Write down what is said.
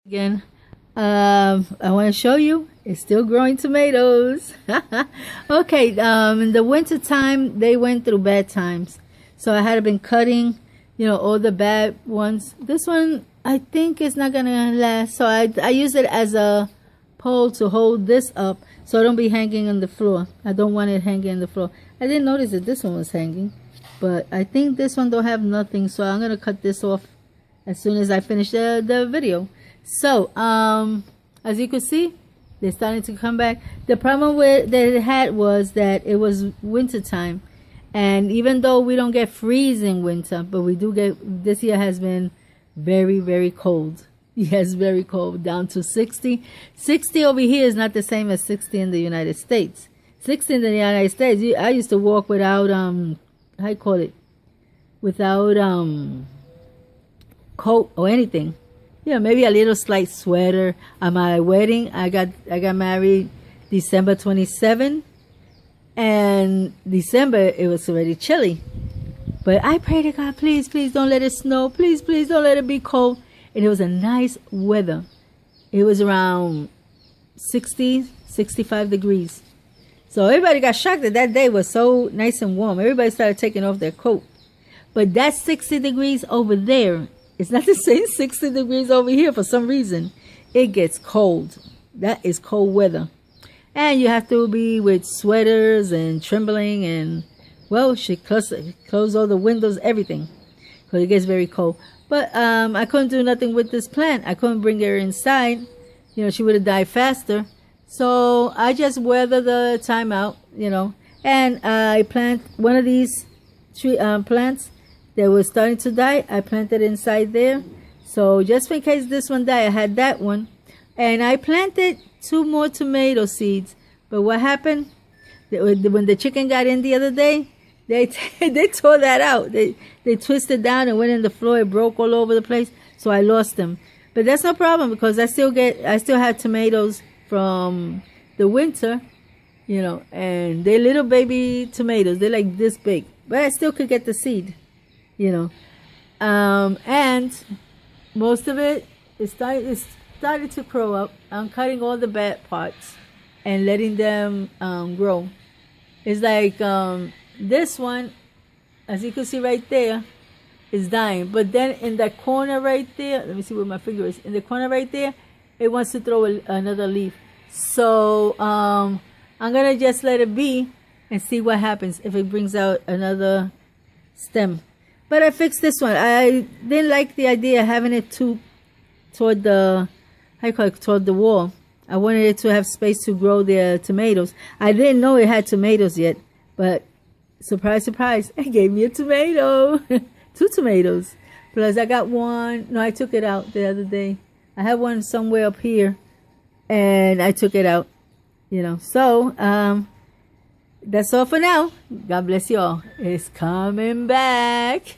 Again, I want to show you it's still growing tomatoes. Okay, in the winter time they went through bad times, so I had been cutting, all the bad ones. This one I think is not gonna last, so I use it as a pole to hold this up so it don't be hanging on the floor. I don't want it hanging on the floor. I didn't notice that this one was hanging, but I think this one don't have nothing, so I'm gonna cut this off as soon as I finish the video. So as you can see, they're starting to come back. The problem that it had was that it was winter time, and even though we don't get freezing winter, but we do get, this year has been very, very cold. Yes, very cold, down to 60. 60 over here is not the same as 60 in the United States. 60 in the United States, I used to walk without how you call it, without coat or anything. Maybe a little slight sweater. At my wedding, I got married December 27, and December it was already chilly. But I pray to God, please, please don't let it snow. Please, please don't let it be cold. And it was a nice weather. It was around 60, 65 degrees. So everybody got shocked that day was so nice and warm. Everybody started taking off their coat. But that 60 degrees over there, it's not the same 60 degrees over here for some reason. It gets cold. That is cold weather. And you have to be with sweaters and trembling and, well, she close all the windows, everything, because it gets very cold. But I couldn't do nothing with this plant. I couldn't bring her inside. She would have died faster. So I just weather the time out, And I plant one of these plants that was starting to die. I planted inside there. So just in case this one died, I had that one. And I planted 2 more tomato seeds. But what happened? When the chicken got in the other day, they tore that out. They twisted down and went in the floor. It broke all over the place. So I lost them. But that's no problem, because I still have tomatoes from the winter, and they're little baby tomatoes. They're like this big. But I still could get the seed, and most of it started to grow up. I'm cutting all the bad parts and letting them grow. It's like this one, as you can see right there, is dying. But then in that corner right there, let me see where my finger is. In the corner right there, it wants to throw another leaf. So I'm going to just let it be and see what happens if it brings out another stem. But I fixed this one. I didn't like the idea of having it toward the, toward the wall. I wanted it to have space to grow the tomatoes. I didn't know it had tomatoes yet, but surprise, surprise, it gave me a tomato. 2 tomatoes. Plus I got one. No, I took it out the other day. I had one somewhere up here, and I took it out. So that's all for now. God bless you all. It's coming back.